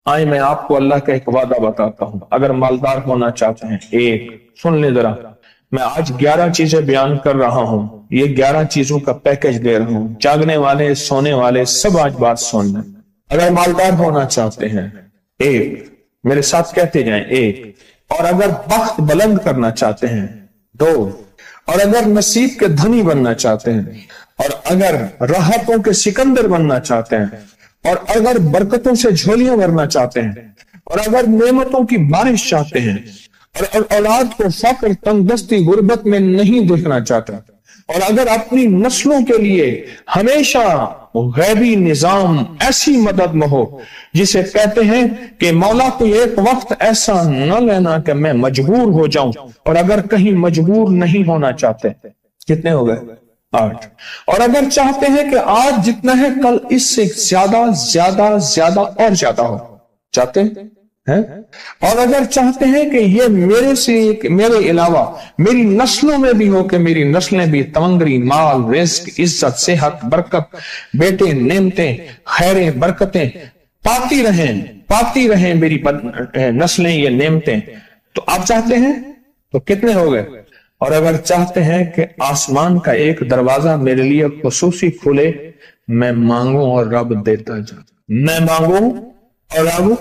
آئے میں آپ کو اللہ کا ایک وعدہ بتاتا ہوں، اگر مالدار ہونا چاہتے ہیں، ایک سن لیں ذرا، میں آج 11 چیزیں بیان کر رہا ہوں، یہ 11 چیزوں کا پیکج دے رہا ہوں، جاگنے والے سونے والے سب آج بات سن لیں۔ اگر مالدار ہونا چاہتے ہیں، ایک، میرے ساتھ کہتے جائیں، ایک، اور اگر بخت بلند کرنا چاہتے ہیں، دو، اور اگر نصیب کے دھنی بننا چاہتے ہیں، اور اگر راحتوں کے سکندر بننا چاہتے ہیں، اور اگر برکتوں سے جھولیاں بھرنا چاہتے ہیں، اور اگر نعمتوں کی بارش چاہتے ہیں، اور اولاد کو فقر، تنگ دستی، غربت میں نہیں دیکھنا چاہتے، اور اگر اپنی نسلوں کے لیے ہمیشہ غیبی نظام ایسی مدد میں ہو جسے کہتے ہیں کہ مولا کو ایک وقت ایسا نہ لینا کہ میں مجبور ہو جاؤں، اور اگر کہیں مجبور نہیں ہونا چاہتے، کتنے ہو گئے؟ 8۔ اور اگر چاہتے ہیں کہ آج جتنا ہے کل اس سے زیادہ زیادہ زیادہ اور زیادہ ہو، چاہتے ہیں؟ اور اگر چاہتے ہیں کہ یہ میرے علاوہ میری نسلوں میں بھی ہو، کہ میری نسلیں بھی تمنگری، مال، رزق، عزت، صحت، برکت، بیٹے، نعمتیں، خیریں، برکتیں پاتی رہیں میری نسلیں یہ نعمتیں، تو آپ چاہتے ہیں؟ تو کتنے ہو گئے؟ اور اگر چاہتے ہیں کہ آسمان کا ایک دروازہ میرے لیے خصوصی کھلے، میں مانگوں اور رب دیتا جائے، میں مانگوں اور رب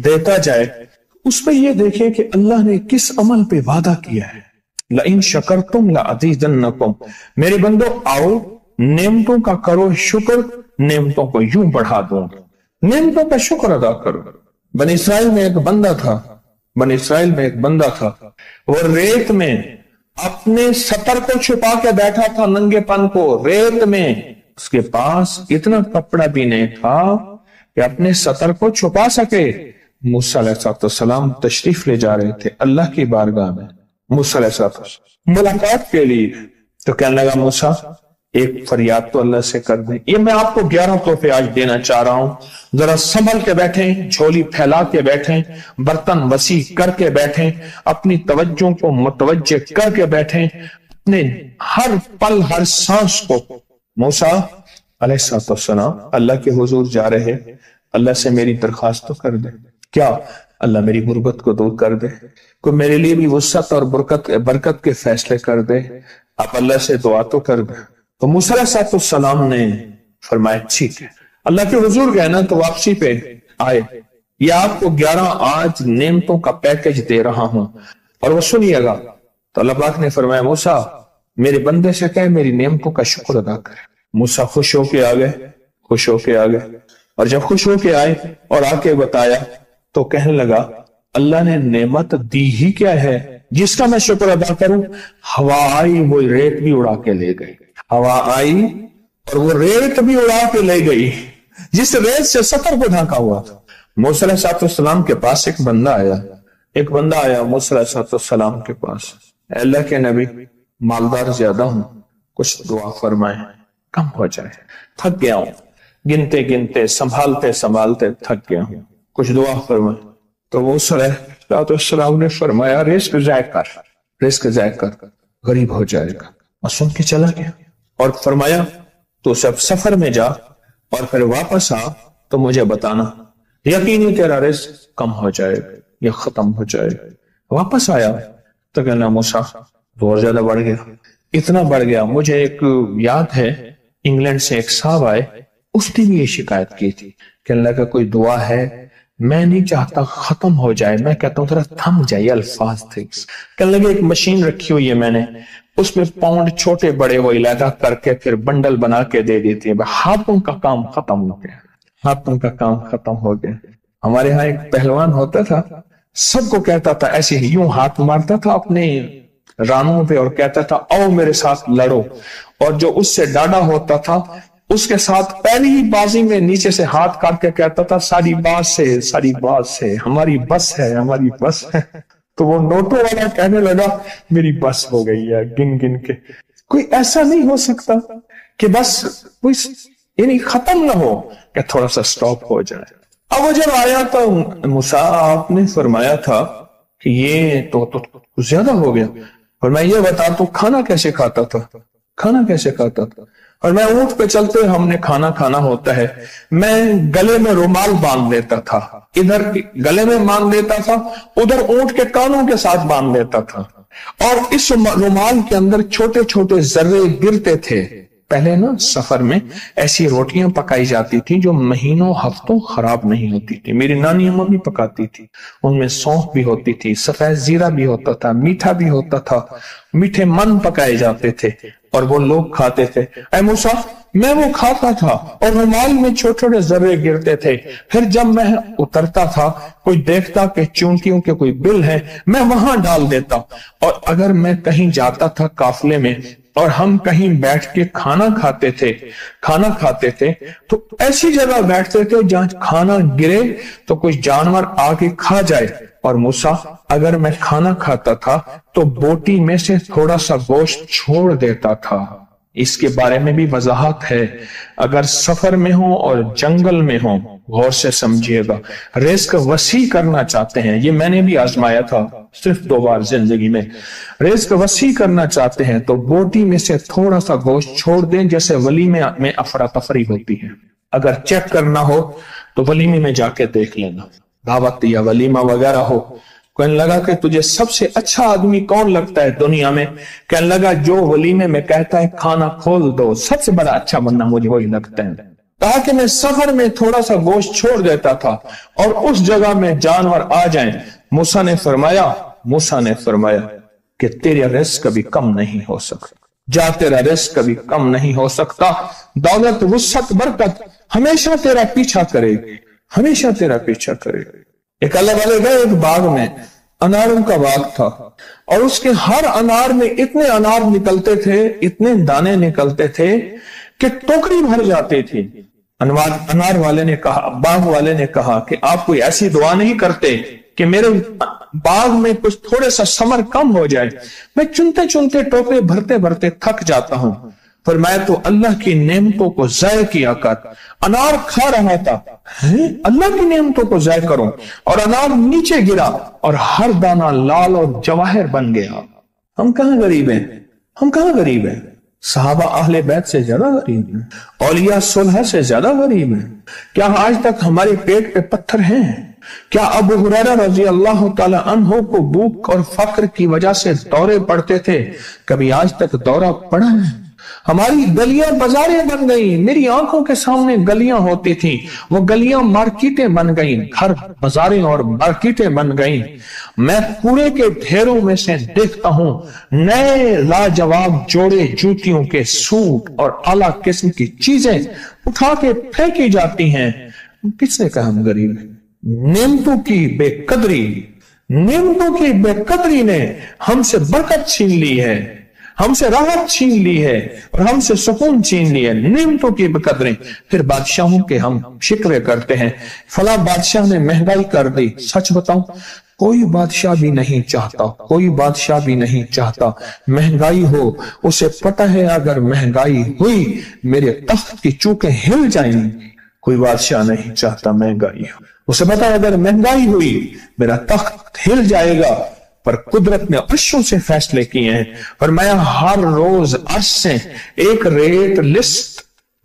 دیتا جائے۔ اس پہ یہ دیکھیں کہ اللہ نے کس عمل پہ وعدہ کیا ہے، لَإِن شَكَرْتُمْ لَأَزِيدَنَّكُمْ، میرے بندو آؤ نعمتوں کا کرو شکر، نعمتوں کو یوں بڑھا دوں، نعمتوں کا شکر ادا کرو۔ بنی اسرائیل میں ایک بندہ تھا، وہ ریت میں اپنے سطر کو چھپا کے بیٹھا تھا، ننگے پن کو ریت میں، اس کے پاس اتنا کپڑا بھی نہیں تھا کہ اپنے سطر کو چھپا سکے۔ موسیٰ علیہ السلام تشریف لے جا رہے تھے اللہ کی بارگاہ میں، موسیٰ علیہ السلام ملاقات کے لیے، تو کہنے لگا موسیٰ ایک فریاد تو اللہ سے کر دیں۔ یہ میں آپ کو 11 تحفے آج دینا چاہ رہا ہوں، ذرا سنبھل کے بیٹھیں، جھولی پھیلا کے بیٹھیں، برتن وسیع کر کے بیٹھیں، اپنی توجہ کو متوجہ کر کے بیٹھیں، اپنے ہر پل ہر سانس کو۔ موسیٰ علیہ السلام اللہ کے حضور جا رہے، اللہ سے میری درخواست تو کر دے، کیا اللہ میری غربت کو دور کر دے، کوئی میرے لیے بھی وسعت اور برکت کے فیصلے کر دے، آپ اللہ سے دعا تو کر دیں۔ تو موسیٰ علیہ السلام نے فرمایا ٹھیک ہے، اللہ کے حضور گئے نا تو واپسی پہ آئے، یہ آپ کو 11 آج نعمتوں کا پیکج دے رہا ہوں، اور وہ سنیے گا۔ تو اللہ پاک نے فرمایا موسیٰ میرے بندے سے کہے میری نعمتوں کا شکر ادا کرے۔ موسیٰ خوش ہو کے آ گئے، اور جب خوش ہو کے آئے اور آ کے بتایا تو کہنے لگا اللہ نے نعمت دی ہی کیا ہے جس کا میں شکر ادا کروں؟ ہوا آئی وہ ریت بھی اڑا کے لے گئی، ہوا آئی اور وہ ریت بھی اڑا کے لے گئی جس ریت سے سطر کو ڈھانکا ہوا تھا۔ موسیٰ علیہ السلام کے پاس ایک بندہ آیا موسیٰ علیہ السلام کے پاس، اے اللہ کے نبی مالدار زیادہ ہوں، کچھ دعا فرمائیں کم ہو جائے، تھک گیا ہوں، گنتے سنبھالتے تھک گیا ہوں، کچھ دعا فرمائیں۔ تو موسیٰ علیہ السلام نے فرمایا رزق ضائع کر غریب ہو جائے گا، اور سن کے چلا گیا، اور فرمایا تو سب سفر میں جا اور پھر واپس آ تو مجھے بتانا، یقینی تیرا رزق کم ہو جائے گا یا ختم ہو جائے گا۔ واپس آیا تو کہنا موسیٰ بہت زیادہ بڑھ گیا، اتنا بڑھ گیا، مجھے ایک یاد ہے انگلینڈ سے ایک صاحب آئے، اس نے بھی یہ شکایت کی تھی کہ اللہ کا کوئی دعا ہے، میں نہیں چاہتا ختم ہو جائے، میں کہتا ہوں ذرا تھم جائے الفاظ تھے۔ کہنے لگے ایک مشین رکھی ہوئی ہے میں نے، اس میں پاؤنڈ چھوٹے بڑے وہ علیحدہ کر کے پھر بنڈل بنا کے دے دیتی ہے، ہاتھوں کا کام ختم ہو گیا۔ ہمارے ہاں ایک پہلوان ہوتا تھا، سب کو کہتا تھا ایسے ہی، یوں ہاتھ مارتا تھا اپنے رانوں پہ اور کہتا تھا آؤ میرے ساتھ لڑو، اور جو اس سے ڈاڈا ہوتا تھا اس کے ساتھ پہلی ہی بازی میں نیچے سے ہاتھ کاٹ کے کہتا تھا ساری بات سے ہماری بس ہے۔ تو وہ نوٹوں والا کہنے لگا میری بس ہو گئی ہے گن کے۔ کوئی ایسا نہیں ہو سکتا کہ بس کوئی یعنی ختم نہ ہو، کہ تھوڑا سا سٹاپ ہو جائے۔ اب وہ جب آیا تو موسیٰ آپ نے فرمایا تھا کہ یہ تو زیادہ ہو گیا، اور میں یہ بتا تو کھانا کیسے کھاتا تھا؟ اور میں اونٹ پہ چلتے ہم نے کھانا کھانا ہوتا ہے، میں گلے میں رومال باندھ لیتا تھا، ادھر گلے میں باندھ لیتا تھا، ادھر اونٹ کے کانوں کے ساتھ باندھ لیتا تھا، اور اس رومال کے اندر چھوٹے چھوٹے ذرے گرتے تھے۔ پہلے نا سفر میں ایسی روٹیاں پکائی جاتی تھی جو مہینوں ہفتوں خراب نہیں ہوتی تھی، میری نانی اماں بھی پکاتی تھی، ان میں سونف بھی ہوتی تھی، سفید زیرہ بھی ہوتا تھا، میٹھا بھی ہوتا تھا، میٹھے من پکائے جاتے تھے اور وہ لوگ کھاتے تھے۔ اے موسیٰ، میں وہ کھاتا تھا اور رومال میں چھوٹے چھوٹے ذرے گرتے تھے، پھر جب میں اترتا تھا کوئی دیکھتا کہ چونٹیوں کے کوئی بل ہے، میں وہاں ڈال دیتا، اور اگر میں کہیں جاتا تھا قافلے میں اور ہم کہیں بیٹھ کے کھانا کھاتے تھے تو ایسی جگہ بیٹھتے تھے جہاں کھانا گرے تو کوئی جانور آ کے کھا جائے، اور موسیٰ اگر میں کھانا کھاتا تھا تو بوٹی میں سے تھوڑا سا گوشت چھوڑ دیتا تھا۔ اس کے بارے میں بھی وضاحت ہے، اگر سفر میں ہو اور جنگل میں ہو، غور سے سمجھیے گا، رزق وسیع کرنا چاہتے ہیں، یہ میں نے بھی آزمایا تھا صرف 2 بار زندگی میں، رزق وسیع کرنا چاہتے ہیں تو بوٹی میں سے تھوڑا سا گوشت چھوڑ دیں، جیسے ولیمے میں افراتفری ہوتی ہے۔ اگر چیک کرنا ہو تو ولیمے میں جا کے دیکھ لینا، دعوت یا ولیمہ وغیرہ ہو، کہنے لگا کہ تجھے سب سے اچھا آدمی کون لگتا ہے دنیا میں؟ کہنے لگا جو ولیمے میں کہتا ہے کھانا کھول دو، سب سے بڑا اچھا بندہ مجھے وہی لگتا ہے۔ تاکہ میں سفر میں تھوڑا سا گوشت چھوڑ دیتا تھا اور اس جگہ میں جانور آ جائیں۔ موسیٰ نے فرمایا کہ تیرا رزق کبھی کم نہیں ہو سکتا، جا تیرا رزق کبھی کم نہیں ہو سکتا، دولت وسعت برکت ہمیشہ تیرا پیچھا کرے گی، ہمیشہ تیرا پیچھا کرے گی۔ ایک اللہ والے گئے ایک باغ میں، اناروں کا باغ تھا، اور اس کے ہر انار میں اتنے انار نکلتے تھے، اتنے دانے نکلتے تھے کہ ٹوکری بھر جاتی تھی۔ انار والے نے کہا، باغ والے نے کہا کہ آپ کوئی ایسی دعا نہیں کرتے کہ میرے باغ میں کچھ تھوڑے سا ثمر کم ہو جائے، میں چنتے چنتے ٹوکرے بھرتے بھرتے تھک جاتا ہوں، پر میں تو اللہ کی نعمتوں کو ضائع کیا کر انار کھا رہا تھا، اللہ کی نعمتوں کو ضائع کروں، اور انار نیچے گرا اور ہر دانہ لال اور جواہر بن گیا۔ ہم کہاں غریب ہیں؟ صحابہ اہل بیت سے زیادہ غریب ہیں، اولیاء صلح سے زیادہ غریب ہیں۔ کیا آج تک ہمارے پیٹ پہ پتھر ہیں؟ کیا ابو ہریرہ رضی اللہ تعالی عنہ کو بھوک اور فقر کی وجہ سے دورے پڑتے تھے؟ کبھی آج تک دورہ پڑا ہے؟ ہماری گلیاں بازاریں بن گئیں، میری آنکھوں کے سامنے گلیاں ہوتی تھیں، وہ گلیاں مارکیٹیں بن گئیں، گھر بازاریں اور مارکیٹیں بن گئیں۔ میں کوڑے کے ڈھیروں میں سے دیکھتا ہوں نئے لاجواب جوڑے جوتیوں کے سوٹ اور اعلیٰ قسم کی چیزیں اٹھا کے پھینکی جاتی ہیں۔ کس نے کہا ہم غریب ہیں؟ نعمتوں کی بے قدری نے ہم سے برکت چھین لی ہے، ہم سے راحت چھین لی ہے اور ہم سے سکون چھین لی ہے، نعمتوں کی بے قدری۔ پھر بادشاہوں کے ہم شکوے کرتے ہیں، فلاں بادشاہ نے مہنگائی کر دی۔ سچ بتاؤں، کوئی بادشاہ بھی نہیں چاہتا مہنگائی ہو، اسے پتہ ہے اگر مہنگائی ہوئی میرے تخت کی چوکیں ہل جائیں گی۔ کوئی بادشاہ نہیں چاہتا مہنگائی ہو، اسے پتہ ہے اگر مہنگائی ہوئی میرا تخت ہل جائے گا، پر قدرت نے عرشوں سے فیصلے کیے ہیں، اور میں ہر روز عرش سے ایک ریٹ لسٹ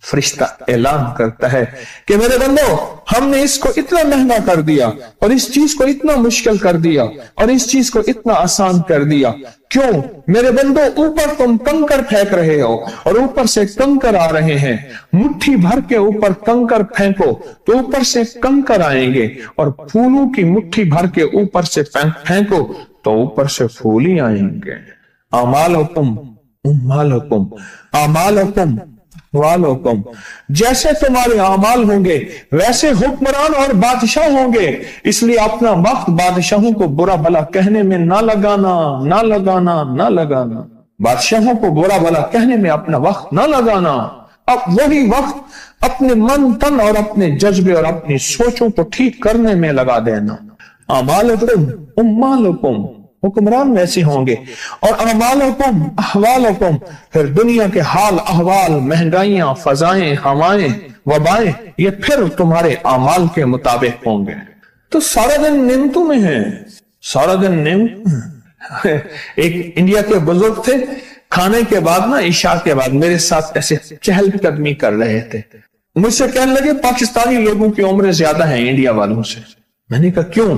فرشتہ اعلان کرتا ہے کہ میرے بندو، ہم نے اس کو اتنا مہنگا کر دیا اور اس چیز کو اتنا مشکل کر دیا اور اس چیز کو اتنا آسان کر دیا، کیوں میرے بندو؟ اوپر تم کنکر پھینک رہے ہو اور اوپر سے کنکر آ رہے ہیں، مٹھی بھر کے اوپر کنکر پھینکو تو اوپر سے کنکر آئیں گے، اور پھولوں کی مٹھی بھر کے اوپر سے پھینکو تو اوپر سے پھول ہی آئیں گے۔ اعمالکم، جیسے تمہارے اعمال ہوں گے ویسے حکمران اور بادشاہ ہوں گے، اس لیے اپنا وقت بادشاہوں کو برا بھلا کہنے میں نہ لگانا، بادشاہوں کو برا بھلا کہنے میں اپنا وقت نہ لگانا، اب وہی وقت اپنے من تن اور اپنے جذبے اور اپنی سوچوں کو ٹھیک کرنے میں لگا دینا۔ اعمالکم، حکمران ویسے ہوں گے، اور اعمالکم احوالکم، پھر دنیا کے حال احوال، مہنگائیاں، فضائیں، ہوائیں، وبائیں، یہ پھر تمہارے اعمال کے مطابق ہوں گے۔ تو سارا دن نعمتوں میں ہے، سارا دن نعمت۔ ایک انڈیا کے بزرگ تھے، کھانے کے بعد نا عشاء کے بعد میرے ساتھ ایسے چہل قدمی کر رہے تھے. مجھ سے کہنے لگے پاکستانی لوگوں کی عمریں زیادہ ہیں انڈیا والوں سے. میں نے کہا کیوں؟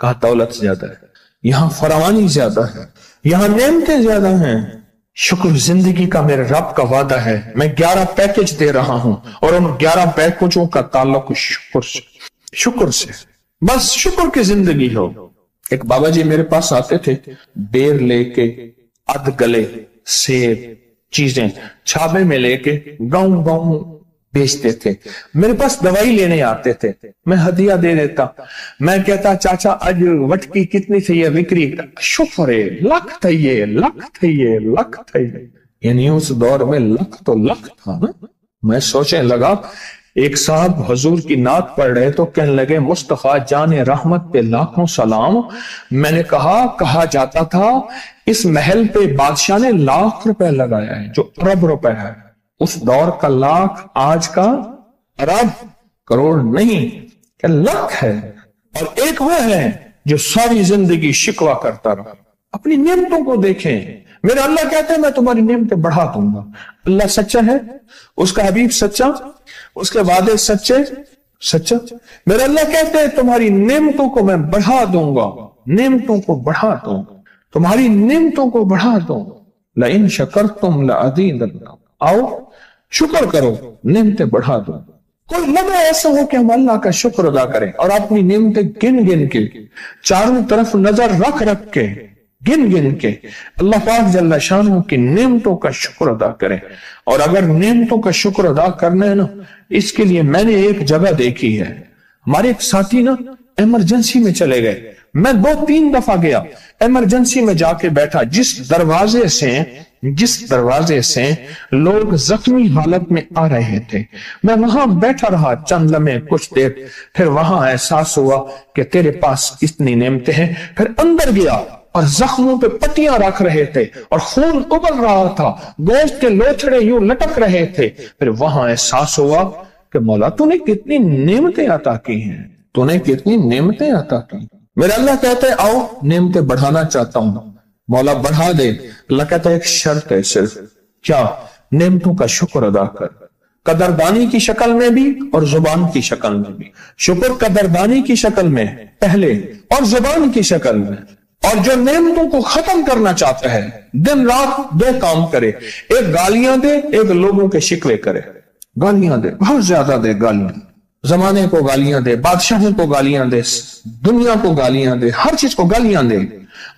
کہا دولت زیادہ ہے, یہاں فراوانی زیادہ ہے, یہاں نعمتیں زیادہ ہیں. شکر زندگی کا میرے رب کا وعدہ ہے. میں 11 پیکج دے رہا ہوں اور ان 11 پیکجوں کا تعلق شکر سے. بس شکر کی زندگی ہو. ایک بابا جی میرے پاس آتے تھے, بیر لے کے, اد گلے, سیب, چیزیں چھابے میں لے کے گاؤں گاؤں بیچتے تھے. میرے پاس دوائی لینے آتے تھے, میں ہدیہ دے دیتا. میں کہتا چاچا آج وٹکی کتنی تھی یہ وکری؟ شکر ہے, لکھ تھے, لکھ تھے, لکھ تھے. یعنی اس دور میں لکھ تو لکھ تھا نا. میں سوچنے لگا, ایک صاحب حضور کی نعت پڑھ رہے تو کہنے لگے مصطفیٰ جان رحمت پہ لاکھوں سلام. میں نے کہا جاتا تھا اس محل پہ بادشاہ نے لاکھ روپے لگایا ہے جو ارب روپے ہے. اس دور کا لاکھ آج کا ارب کروڑ نہیں کہ لکھ ہے. اور ایک وہ ہے جو ساری زندگی شکوہ کرتا رہا. اپنی نعمتوں کو دیکھیں. میرا اللہ کہتا ہے میں تمہاری نعمتیں بڑھا دوں گا. اللہ سچا ہے, اس کا حبیب سچا, اس کے وعدے سچا. میرا اللہ کہتا ہے تمہاری نعمتوں کو میں بڑھا دوں گا, نعمتوں کو بڑھا دوں گا, تمہاری نعمتوں کو بڑھا دوں گا. لئن شکرتم لأزیدنکم. آؤ شکر کرو, نعمتیں بڑھا دوں. کوئی لمحہ ایسا ہو کہ ہم اللہ کا شکر ادا کریں اور اپنی نعمتیں گن گن کے, چاروں طرف نظر رکھ کے, گن کے اللہ پاک جل شانہ کی نعمتوں کا شکر ادا کریں. اور اگر نعمتوں کا شکر ادا کرنا ہے نا, اس کے لیے میں نے ایک جگہ دیکھی ہے. ہمارے ایک ساتھی نا ایمرجنسی میں چلے گئے. میں 2-3 دفعہ گیا, ایمرجنسی میں جا کے بیٹھا. جس دروازے سے لوگ زخمی حالت میں آ رہے تھے, میں وہاں بیٹھا رہا چند لمحے, کچھ دیر. پھر وہاں احساس ہوا کہ تیرے پاس کتنی نعمتیں ہیں. پھر اندر گیا اور زخموں پہ پٹیاں رکھ رہے تھے اور خون ابل رہا تھا, گوشت کے لوتھڑے یوں لٹک رہے تھے. پھر وہاں احساس ہوا کہ مولا تو نے کتنی نعمتیں عطا کی ہیں, تو نے کتنی نعمتیں عطا کی. میرا اللہ کہتا ہے آؤ نعمتیں بڑھانا چاہتا ہوں. مولا بڑھا دے. اللہ کہتا ہے ایک شرط ہے صرف, کیا؟ نعمتوں کا شکر ادا کر, قدردانی کی شکل میں بھی اور زبان کی شکل میں بھی. شکر قدردانی کی شکل میں پہلے اور زبان کی شکل میں. اور جو نعمتوں کو ختم کرنا چاہتا ہے دن رات 2 کام کرے, ایک گالیاں دے, ایک لوگوں کے شکوے کرے. گالیاں دے, بہت زیادہ دے گالیاں, زمانے کو گالیاں دے, بادشاہوں کو گالیاں دے, دنیا کو گالیاں دے, ہر چیز کو گالیاں دے.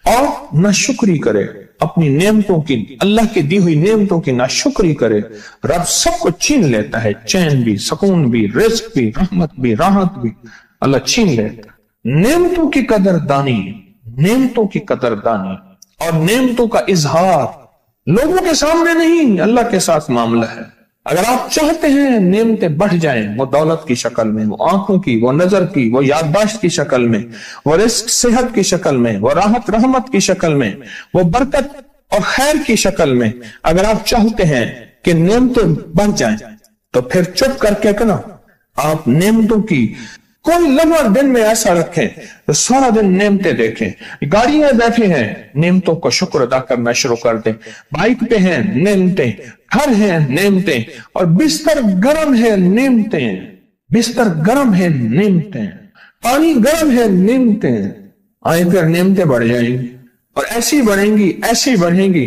اور ناشکری کرے اپنی نعمتوں کی, اللہ کی دی ہوئی نعمتوں کی ناشکری کرے. رب سب کو چھین لیتا ہے, چین بھی, سکون بھی, رزق بھی, رحمت بھی, راحت بھی اللہ چھین لیتا ہے. نعمتوں کی قدردانی, نعمتوں کی قدردانی اور نعمتوں کا اظہار لوگوں کے سامنے نہیں, اللہ کے ساتھ معاملہ ہے. اگر آپ چاہتے ہیں نعمتیں بڑھ جائیں, وہ دولت کی شکل میں, وہ آنکھوں کی, وہ نظر کی, وہ یادداشت کی شکل میں, وہ رزق صحت کی شکل میں, وہ راحت رحمت کی شکل میں, وہ برکت اور خیر کی شکل میں, اگر آپ چاہتے ہیں کہ نعمتیں بڑھ جائیں تو پھر چپ کر کے نا آپ نعمتوں کی کوئی لمحہ دن میں ایسا رکھیں تو سارا دن نعمتیں دیکھیں. گاڑی میں بیٹھے ہیں, نعمتوں کا شکر ادا کرنا شروع کر دیں. بائک پہ ہیں, نعمتیں. گھر ہیں, نعمتیں. اور بستر گرم ہے, نعمتیں. بستر گرم ہے, نعمتیں. پانی گرم ہے, نعمتیں. آئیں پھر نعمتیں بڑھ جائیں گی اور ایسی بڑھیں گی, ایسی بڑھیں گی